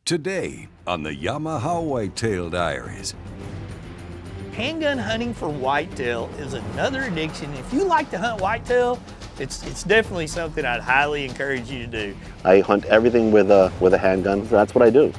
Today on the Yamaha Whitetail Diaries. Handgun hunting for whitetail is another addiction. If you like to hunt whitetail, it's definitely something I'd highly encourage you to do. I hunt everything with a handgun. That's what I do.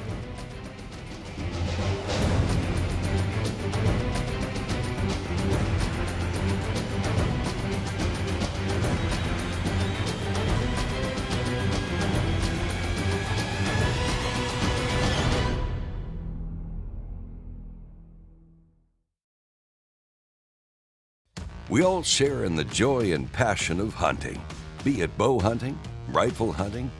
We all share in the joy and passion of hunting, be it bow hunting, rifle hunting,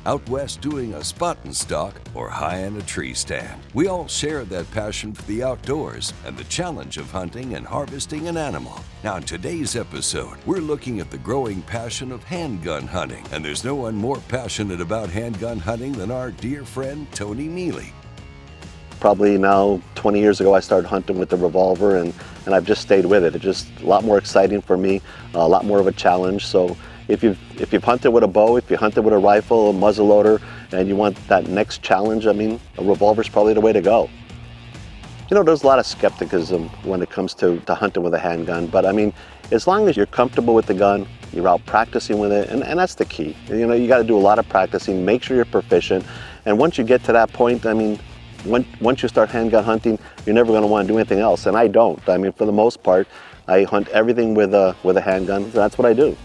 out west doing a spot and stalk, or high in a tree stand. We all share that passion for the outdoors and the challenge of hunting and harvesting an animal. Now in today's episode, we're looking at the growing passion of handgun hunting, and there's no one more passionate about handgun hunting than our dear friend Tony Neely. Probably now 20 years ago I started hunting with the revolver, and I've just stayed with it. It's just a lot more exciting for me, a lot more of a challenge. So if you've hunted with a bow, if you hunted with a rifle, a muzzleloader, and you want that next challenge, I mean, a revolver's probably the way to go. You know, there's a lot of skepticism when it comes to hunting with a handgun, but I mean, as long as you're comfortable with the gun, you're out practicing with it, and that's the key. You know, you got to do a lot of practicing, make sure you're proficient, and once you get to that point, I mean, once you start handgun hunting, you're never going to want to do anything else, and I don't. I mean, for the most part, I hunt everything with a handgun. That's what I do.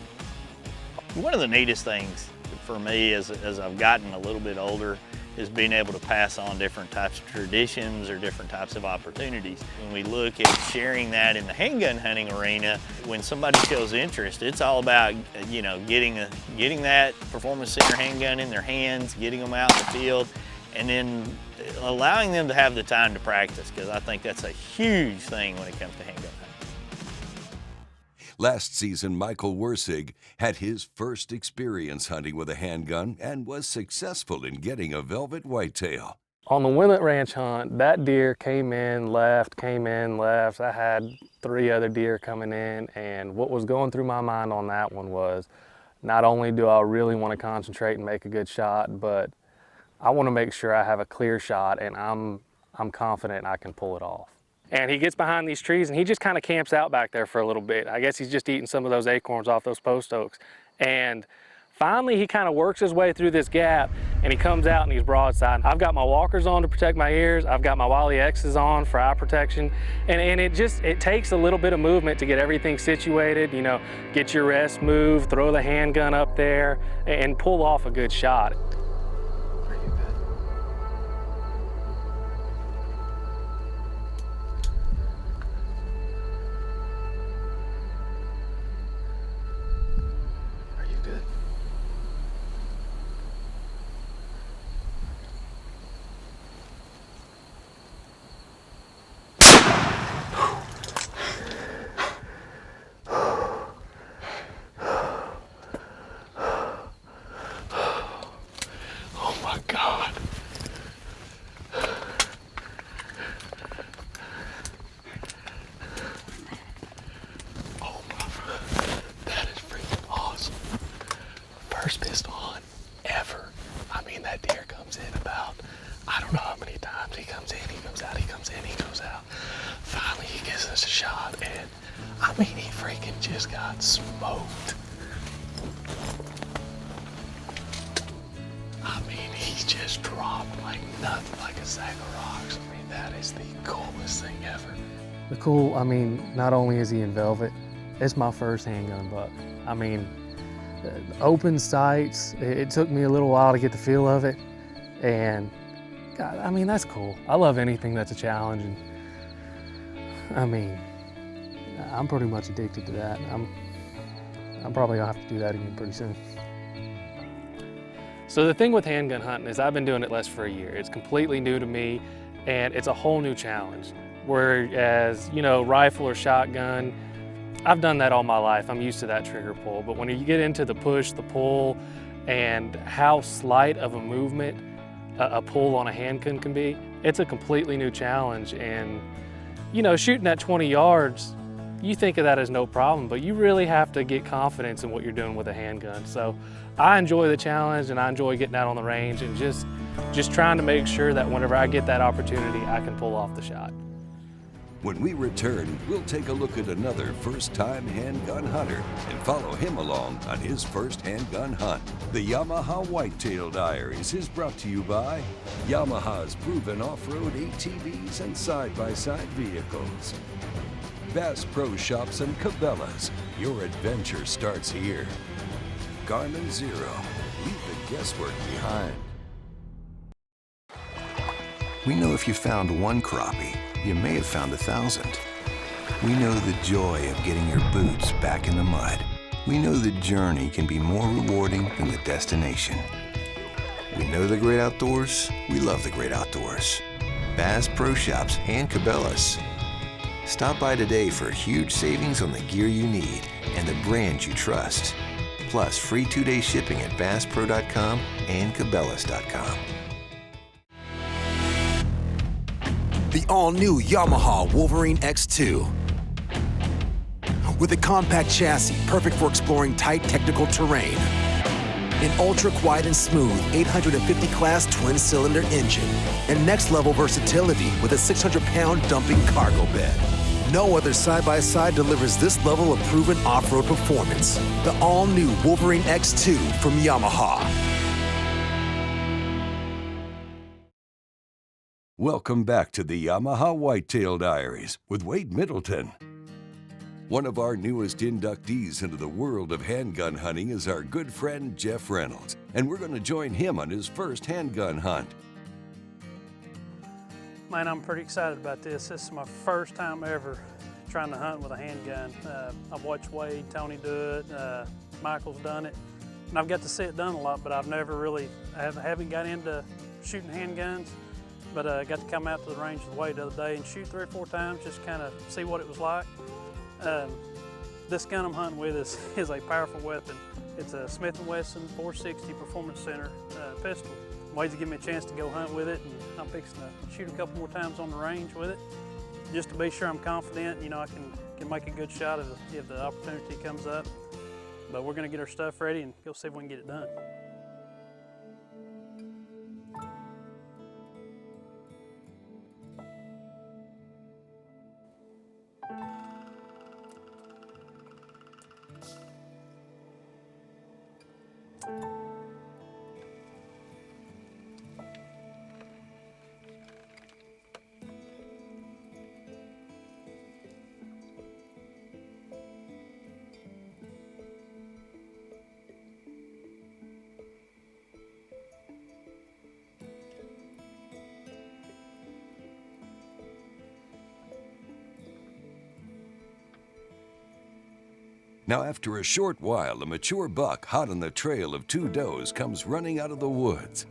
One of the neatest things for me as I've gotten a little bit older is being able to pass on different types of traditions or different types of opportunities. When we look at sharing that in the handgun hunting arena, when somebody shows interest, it's all about, you know, getting that performance center handgun in their hands, getting them out in the field, and then allowing them to have the time to practice, because I think that's a huge thing when it comes to handgun hunting. Last season, Michael Wersig had his first experience hunting with a handgun and was successful in getting a velvet whitetail. On the Willet Ranch hunt, that deer came in, left. I had 3 other deer coming in, and what was going through my mind on that one was, not only do I really want to concentrate and make a good shot, but I want to make sure I have a clear shot, and I'm confident I can pull it off. And he gets behind these trees and he just kind of camps out back there for a little bit. I guess he's just eating some of those acorns off those post oaks. And finally he kind of works his way through this gap and he comes out and he's broadside. I've got my walkers on to protect my ears. I've got my Wally X's on for eye protection. And it takes a little bit of movement to get everything situated, you know, get your rest move, throw the handgun up there and pull off a good shot. First pistol hunt ever. I mean, that deer comes in about, I don't know how many times. He comes in, he comes out, he comes in, he goes out. Finally, he gives us a shot, and I mean, he freaking just got smoked. I mean, he just dropped like nothing, like a sack of rocks. I mean, that is the coolest thing ever. The cool, I mean, not only is he in velvet, it's my first handgun buck. I mean, open sights, it took me a little while to get the feel of it, and God, I mean, that's cool. I love anything that's a challenge, and I mean, I'm pretty much addicted to that. I'm probably gonna have to do that again pretty soon. So the thing with handgun hunting is I've been doing it less for a year. It's completely new to me, and it's a whole new challenge. Whereas, you know, rifle or shotgun, I've done that all my life. I'm used to that trigger pull. But when you get into the push, the pull, and how slight of a movement a pull on a handgun can be, it's a completely new challenge. And, you know, shooting at 20 yards, you think of that as no problem, but you really have to get confidence in what you're doing with a handgun. So I enjoy the challenge, and I enjoy getting out on the range and just just trying to make sure that whenever I get that opportunity, I can pull off the shot. When we return, we'll take a look at another first-time handgun hunter and follow him along on his first handgun hunt. The Yamaha Whitetail Diaries is brought to you by Yamaha's proven off-road ATVs and side-by-side vehicles. Bass Pro Shops and Cabela's. Your adventure starts here. Garmin Zero. Leave the guesswork behind. We know if you found one crappie, you may have found 1,000. We know the joy of getting your boots back in the mud. We know the journey can be more rewarding than the destination. We know the great outdoors. We love the great outdoors. Bass Pro Shops and Cabela's. Stop by today for huge savings on the gear you need and the brands you trust. Plus free 2-day shipping at BassPro.com and Cabela's.com. The all-new Yamaha Wolverine X2. With a compact chassis perfect for exploring tight technical terrain. An ultra-quiet and smooth 850 class twin-cylinder engine. And next-level versatility with a 600-pound dumping cargo bed. No other side-by-side delivers this level of proven off-road performance. The all-new Wolverine X2 from Yamaha. Welcome back to the Yamaha Whitetail Diaries with Wade Middleton. One of our newest inductees into the world of handgun hunting is our good friend Jeff Reynolds, and we're going to join him on his first handgun hunt. Man, I'm pretty excited about this. This is my first time ever trying to hunt with a handgun. I've watched Wade, Tony do it, Michael's done it, and I've got to see it done a lot, but I've never really, I haven't got into shooting handguns. But I got to come out to the range with Wade the other day and shoot 3 or 4 times, just kind of see what it was like. This gun I'm hunting with is a powerful weapon. It's a Smith & Wesson 460 Performance Center pistol. Wade's giving me a chance to go hunt with it, and I'm fixing to shoot a couple more times on the range with it, just to be sure I'm confident, you know, I can make a good shot if the opportunity comes up. But we're gonna get our stuff ready and go see if we can get it done. Now, after a short while, a mature buck hot on the trail of 2 does comes running out of the woods.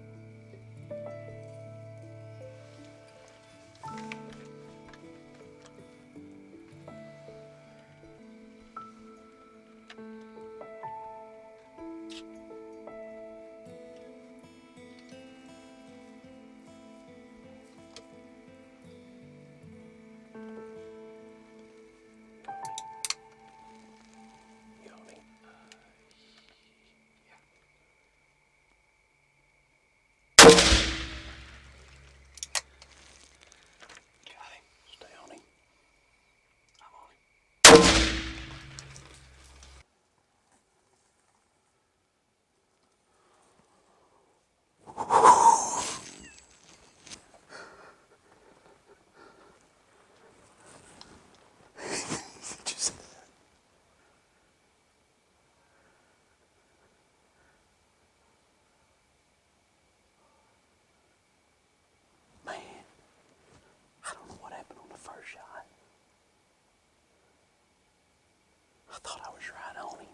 I thought I was right on him.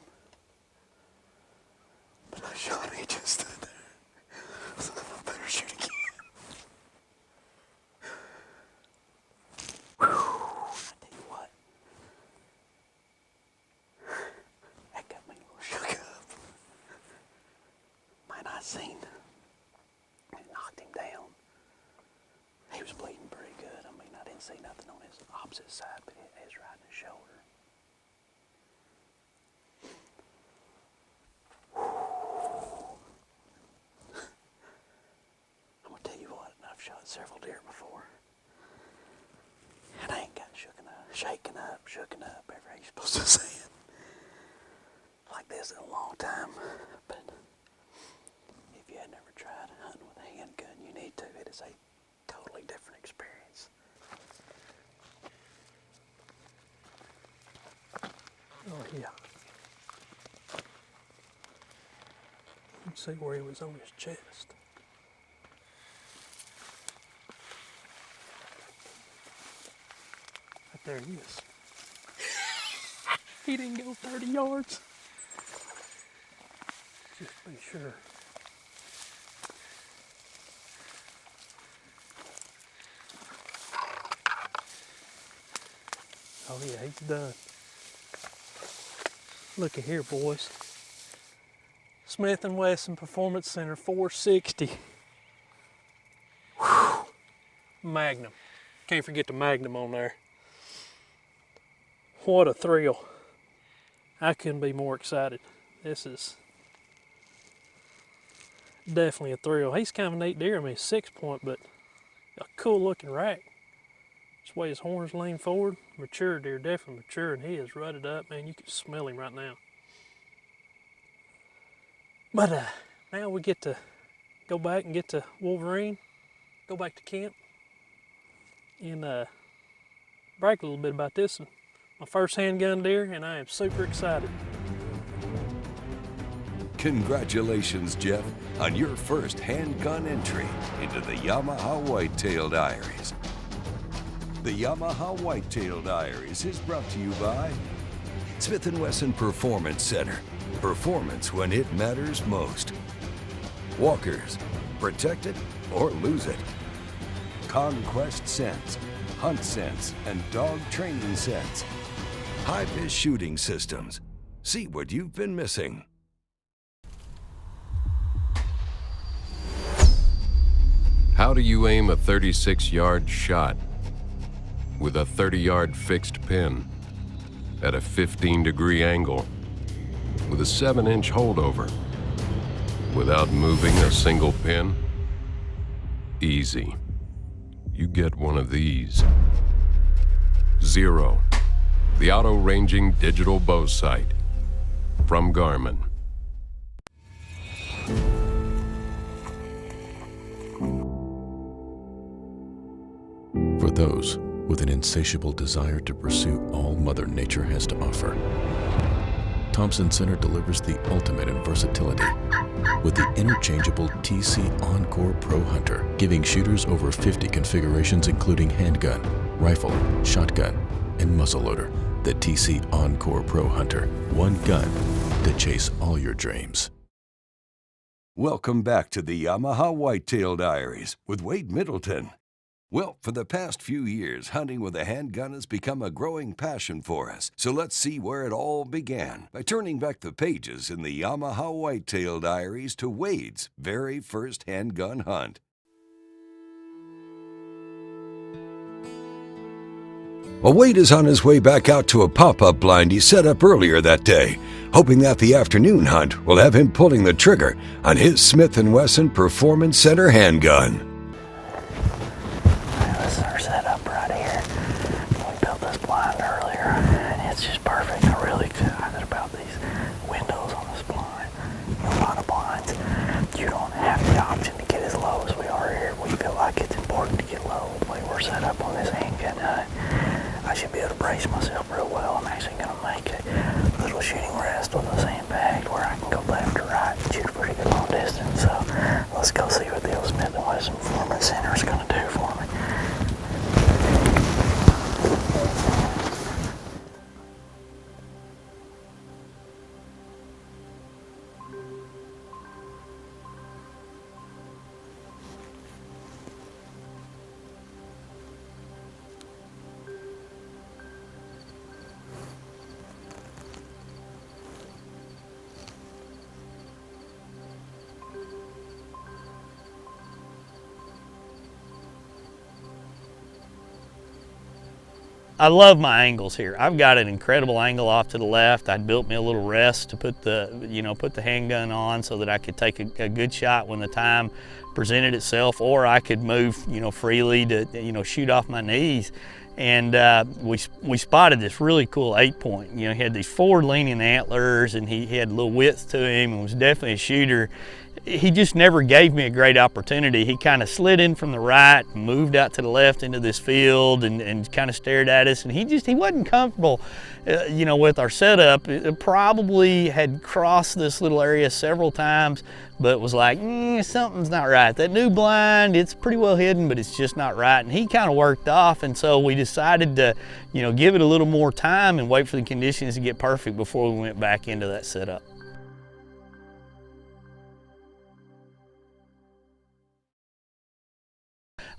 But I shot him, he just stood there. So I better shoot again. Whew. I tell you what. That got me a little shook up. Man, I seen it knocked him down. He was bleeding pretty good. I mean, I didn't see nothing on his opposite side, but it was right in his shoulder. I'm shot several deer before. And I ain't got shaken up, whatever you're supposed to say it, like this in a long time. But if you had never tried hunting with a handgun, you need to. It is a totally different experience. Oh yeah. You can see where he was on his chest. Right there he is. He didn't go 30 yards. Just be sure. Oh yeah, he's done. Look at here, boys. Smith & Wesson Performance Center 460. Whew. Magnum. Can't forget the Magnum on there. What a thrill. I couldn't be more excited. This is definitely a thrill. He's kind of a neat deer. I mean, 6-point, but a cool looking rack. Just the way his horns lean forward. Mature deer, definitely mature, and he is rutted up, man. You can smell him right now. But now we get to go back and get to Wolverine, go back to camp, and brag a little bit about this one. My first handgun deer, and I am super excited. Congratulations, Jeff, on your first handgun entry into the Yamaha Whitetail Diaries. The Yamaha Whitetail Diaries is brought to you by Smith & Wesson Performance Center. Performance when it matters most. Walkers, protect it or lose it. Conquest Scents, Hunt Scents, and Dog Training Scents. High-vis shooting systems. See what you've been missing. How do you aim a 36-yard shot with a 30-yard fixed pin at a 15-degree angle with a 7-inch holdover without moving a single pin? Easy. You get one of these. Zero, the auto-ranging digital bow sight from Garmin. For those with an insatiable desire to pursue all Mother Nature has to offer, Thompson Center delivers the ultimate in versatility with the interchangeable TC Encore Pro Hunter, giving shooters over 50 configurations including handgun, rifle, shotgun, and muzzleloader. The TC Encore Pro Hunter, one gun to chase all your dreams. Welcome back to the Yamaha Whitetail Diaries with Wade Middleton. Well, for the past few years, hunting with a handgun has become a growing passion for us. So let's see where it all began by turning back the pages in the Yamaha Whitetail Diaries to Wade's very first handgun hunt. Well, Wade is on his way back out to a pop-up blind he set up earlier that day, hoping that the afternoon hunt will have him pulling the trigger on his Smith & Wesson Performance Center handgun. This is our setup right here. We built this blind earlier, and it's just perfect. I'm really excited about these windows on this blind. A lot of blinds, you don't have the option to get as low as we are here. We feel like it's important to get low the way we're set up on this handgun hunt. I should be able to brace myself real well. I'm actually going to make a little shooting rest with a sandbag where I can go left or right and shoot a pretty good long distance. So let's go see what the old Smith & Wesson Performance Center is going to do for me. I love my angles here. I've got an incredible angle off to the left. I'd built me a little rest to put the handgun on so that I could take a good shot when the time presented itself, or I could move, freely to, shoot off my knees. And we spotted this really cool 8-point. He had these forward-leaning antlers, and he had a little width to him, and was definitely a shooter. He just never gave me a great opportunity. He kind of slid in from the right, moved out to the left into this field, and kind of stared at us. And he wasn't comfortable, with our setup. It probably had crossed this little area several times, but was like, something's not right. That new blind, it's pretty well hidden, but it's just not right. And he kind of worked off, and so we decided to, give it a little more time and wait for the conditions to get perfect before we went back into that setup.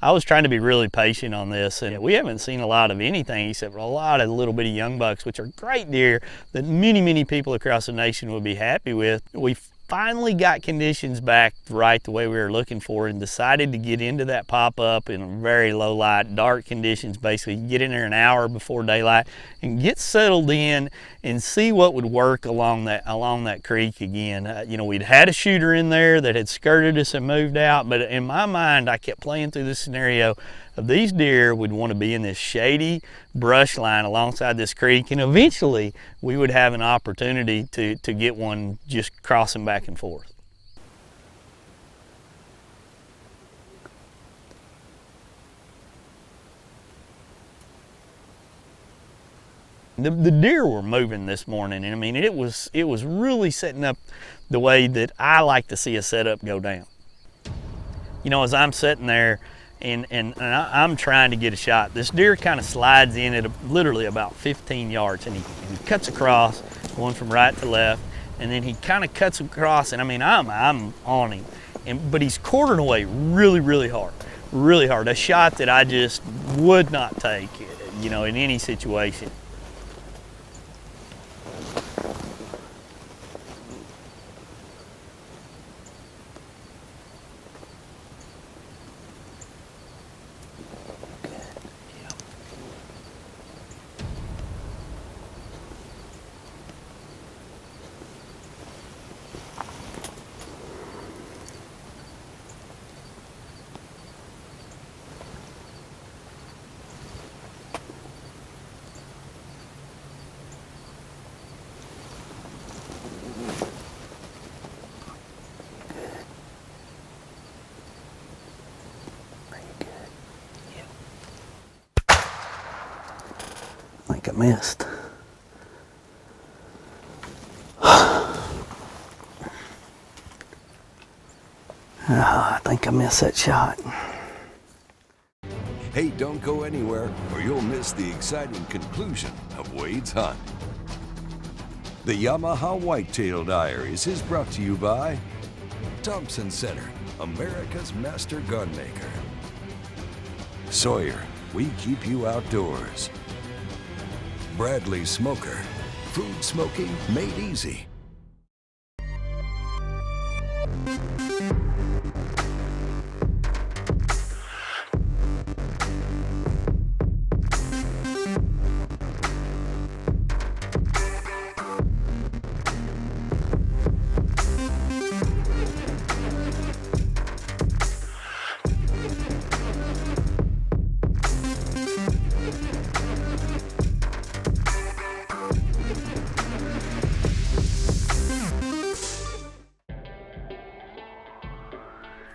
I was trying to be really patient on this, and we haven't seen a lot of anything except for a lot of little bitty young bucks, which are great deer that many people across the nation would be happy with. We finally got conditions back right the way we were looking for, and decided to get into that pop-up in very low light, dark conditions. Basically get in there an hour before daylight and get settled in and see what would work along that creek again. We'd had a shooter in there that had skirted us and moved out, but in my mind I kept playing through this scenario of these deer would want to be in this shady brush line alongside this creek, and eventually we would have an opportunity to get one just crossing back and forth. The deer were moving this morning, and I mean it was really setting up the way that I like to see a setup go down. As I'm sitting there and I'm trying to get a shot, this deer kind of slides in at literally about 15 yards, and he cuts across, going from right to left, and then he kind of cuts across, and I mean I'm on him, but he's quartering away really hard, a shot that I just would not take, in any situation. I think I missed. I think I missed that shot. Hey, don't go anywhere or you'll miss the exciting conclusion of Wade's hunt. The Yamaha Whitetail Diaries is brought to you by Thompson Center, America's master gun maker. Sawyer, we keep you outdoors. Bradley Smoker, food smoking made easy.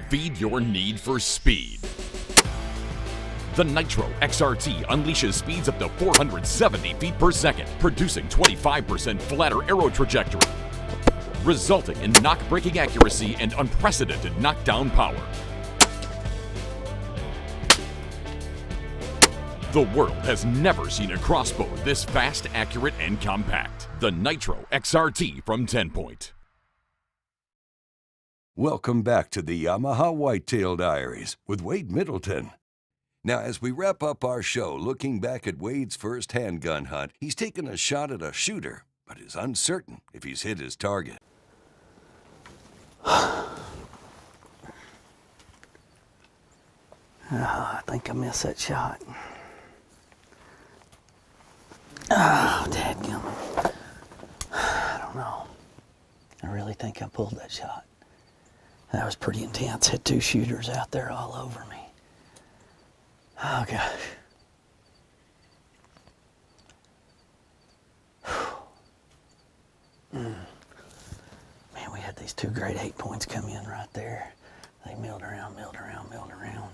Feed your need for speed. The Nitro XRT unleashes speeds up to 470 feet per second, producing 25% flatter arrow trajectory, resulting in knock-breaking accuracy and unprecedented knockdown power. The world has never seen a crossbow this fast, accurate, and compact. The Nitro XRT from 10-Point. Welcome back to the Yamaha Whitetail Diaries with Wade Middleton. Now, as we wrap up our show looking back at Wade's first handgun hunt, he's taken a shot at a shooter, but is uncertain if he's hit his target. I think I missed that shot. Oh, dadgummit. I don't know. I really think I pulled that shot. That was pretty intense. Had 2 shooters out there all over me. Oh, gosh. Man, we had these 2 great 8 points come in right there. They milled around, milled around, milled around.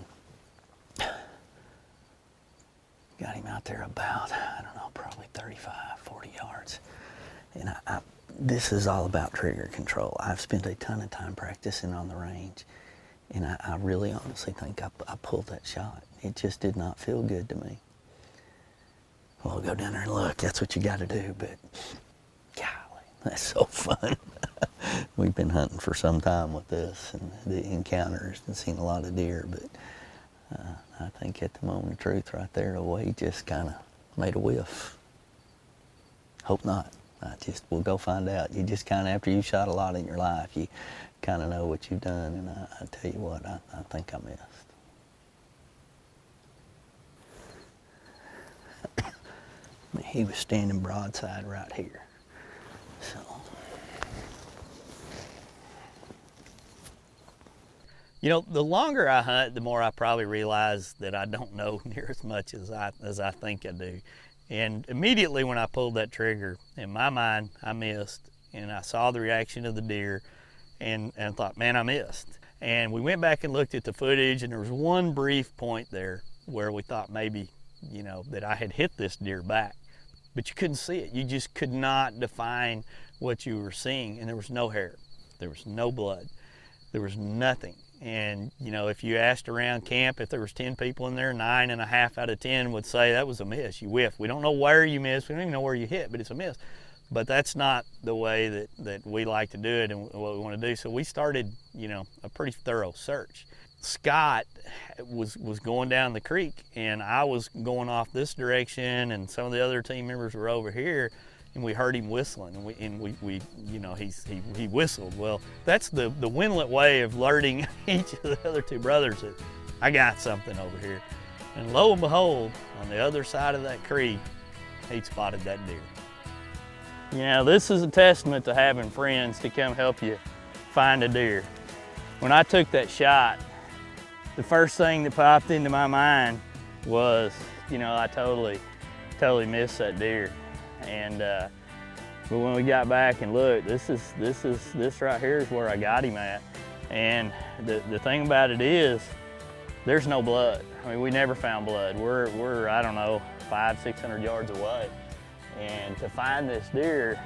Got him out there about, I don't know, probably 35, 40 yards. And this is all about trigger control. I've spent a ton of time practicing on the range, and I really honestly think I pulled that shot. It just did not feel good to me. Well, go down there and look. That's what you got to do, but golly, that's so fun. We've been hunting for some time with this and the encounters and seen a lot of deer, but I think at the moment of truth right there, Wade just kind of made a whiff. Hope not. We'll go find out. You just kind of, after you shot a lot in your life, you kind of know what you've done, and I tell you what, I think I missed. He was standing broadside right here, so. You know, the longer I hunt, the more I probably realize that I don't know near as much as I think I do. And immediately when I pulled that trigger, in my mind, I missed. And I saw the reaction of the deer and thought, man, I missed. And we went back and looked at the footage, and there was one brief point there where we thought maybe, you know, that I had hit this deer back. But you couldn't see it. You just could not define what you were seeing. And there was no hair. There was no blood. There was nothing. And, you know, if you asked around camp, if there was 10 people in there, 9.5 out of 10 would say that was a miss. You whiffed. We don't know where you missed. We don't even know where you hit, but it's a miss. But that's not the way that we like to do it and what we want to do. So we started, you know, a pretty thorough search. Scott was going down the creek, and I was going off this direction, and some of the other team members were over here, and we heard him whistling, and we you know, he whistled. Well, that's the windlet way of alerting each of the other 2 brothers that I got something over here. And lo and behold, on the other side of that creek, he'd spotted that deer. You know, this is a testament to having friends to come help you find a deer. When I took that shot, the first thing that popped into my mind was, you know, I totally missed that deer. And but when we got back and looked, this right here is where I got him at. And the thing about it is, there's no blood. I mean, we never found blood. We're I don't know, 500-600 yards away. And to find this deer,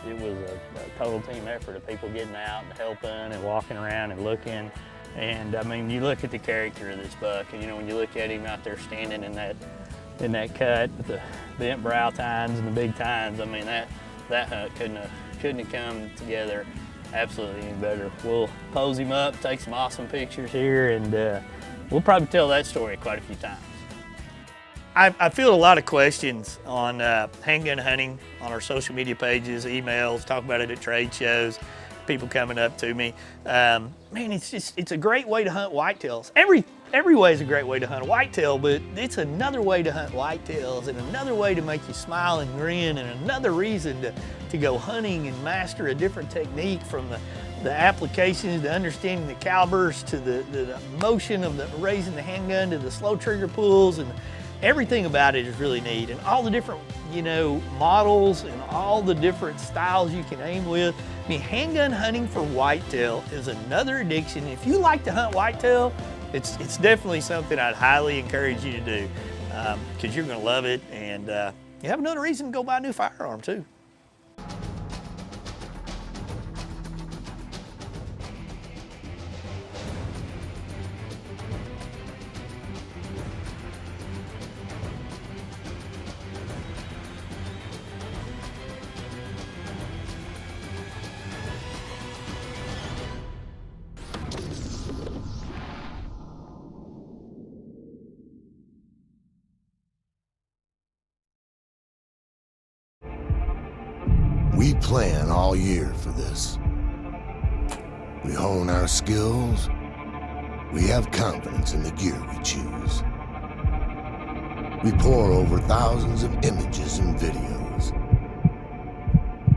it was a total team effort of people getting out and helping and walking around and looking. And I mean, you look at the character of this buck, and you know, when you look at him out there standing in that cut with the bent brow tines and the big tines, I mean, that hunt couldn't have come together absolutely any better. We'll pose him up, take some awesome pictures here, and we'll probably tell that story quite a few times. I field a lot of questions on handgun hunting on our social media pages, emails, talk about it at trade shows, people coming up to me. Man, it's a great way to hunt whitetails. Every way is a great way to hunt a whitetail, but it's another way to hunt whitetails and another way to make you smile and grin and another reason to go hunting and master a different technique, from the applications to understanding the calibers to the motion of raising the handgun to the slow trigger pulls, and everything about it is really neat. And all the different, you know, models and all the different styles you can aim with. I mean, handgun hunting for whitetail is another addiction. If you like to hunt whitetail, it's definitely something I'd highly encourage you to do, because you're gonna love it, and you have another reason to go buy a new firearm too. We plan all year for this. We hone our skills. We have confidence in the gear we choose. We pore over thousands of images and videos.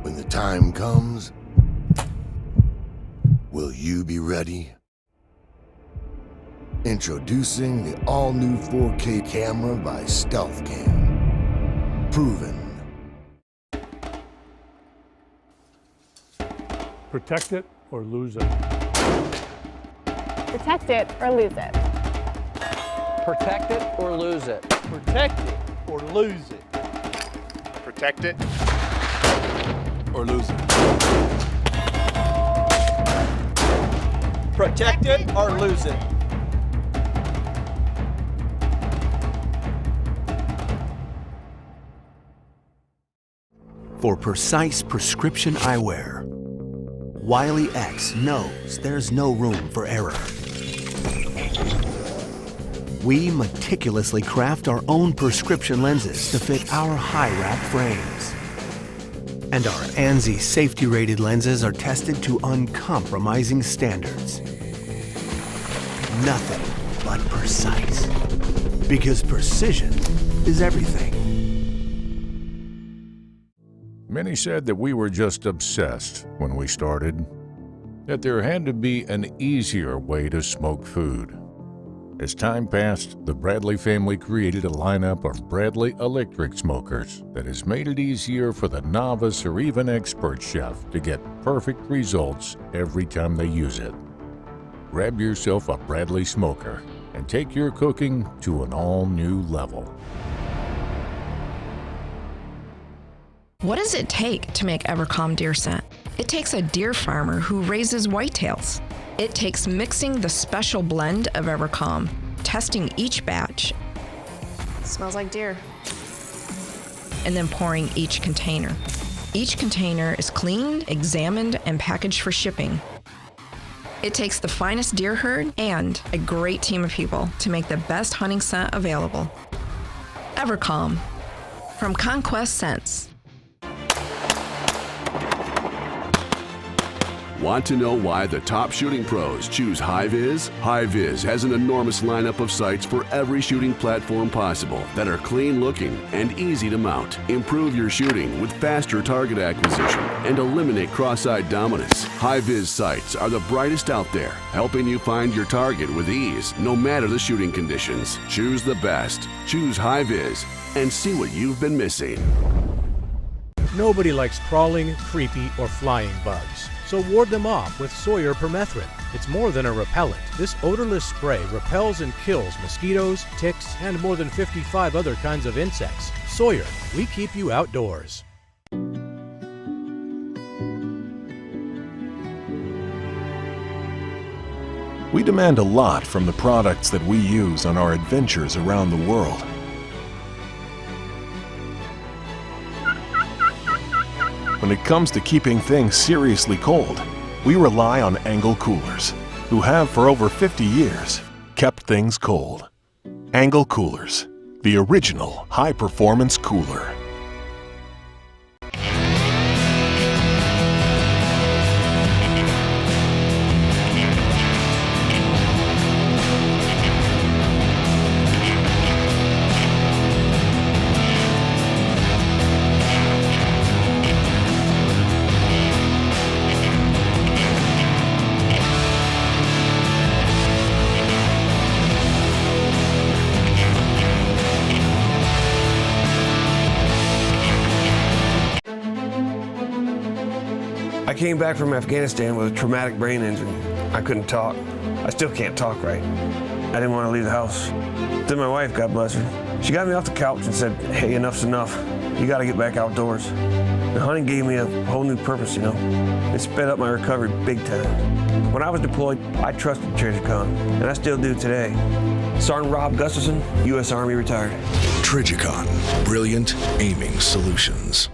When the time comes, will you be ready? Introducing the all-new 4K camera by Stealth Cam. Proven. Protect it or lose it. Protect it or lose it. Protect it or lose it. Protect it or lose it. Protect it or lose it. Protect it or lose it. For precise prescription eyewear, Wiley X knows there's no room for error. We meticulously craft our own prescription lenses to fit our high-rack frames. And our ANSI safety-rated lenses are tested to uncompromising standards. Nothing but precise. Because precision is everything. Many said that we were just obsessed when we started, that there had to be an easier way to smoke food. As time passed, the Bradley family created a lineup of Bradley electric smokers that has made it easier for the novice or even expert chef to get perfect results every time they use it. Grab yourself a Bradley smoker and take your cooking to an all-new level. What does it take to make Evercalm Deer Scent? It takes a deer farmer who raises whitetails. It takes mixing the special blend of Evercalm, testing each batch. Smells like deer. And then pouring each container. Each container is cleaned, examined, and packaged for shipping. It takes the finest deer herd and a great team of people to make the best hunting scent available. Evercalm from Conquest Scents. Want to know why the top shooting pros choose High-Vis? High-Vis has an enormous lineup of sights for every shooting platform possible that are clean looking and easy to mount. Improve your shooting with faster target acquisition and eliminate cross-eyed dominance. High-Vis sights are the brightest out there, helping you find your target with ease, no matter the shooting conditions. Choose the best. Choose High-Vis and see what you've been missing. Nobody likes crawling, creepy, or flying bugs. So ward them off with Sawyer Permethrin. It's more than a repellent. This odorless spray repels and kills mosquitoes, ticks, and more than 55 other kinds of insects. Sawyer, we keep you outdoors. We demand a lot from the products that we use on our adventures around the world. When it comes to keeping things seriously cold, we rely on Angle Coolers, who have for over 50 years kept things cold. Angle Coolers, the original high-performance cooler. I came back from Afghanistan with a traumatic brain injury. I couldn't talk. I still can't talk right. I didn't want to leave the house. Then my wife, God bless her, she got me off the couch and said, hey, enough's enough. You got to get back outdoors. The hunting gave me a whole new purpose, you know. It sped up my recovery big time. When I was deployed, I trusted Trijicon, and I still do today. Sergeant Rob Gustafson, U.S. Army retired. Trijicon, brilliant aiming solutions.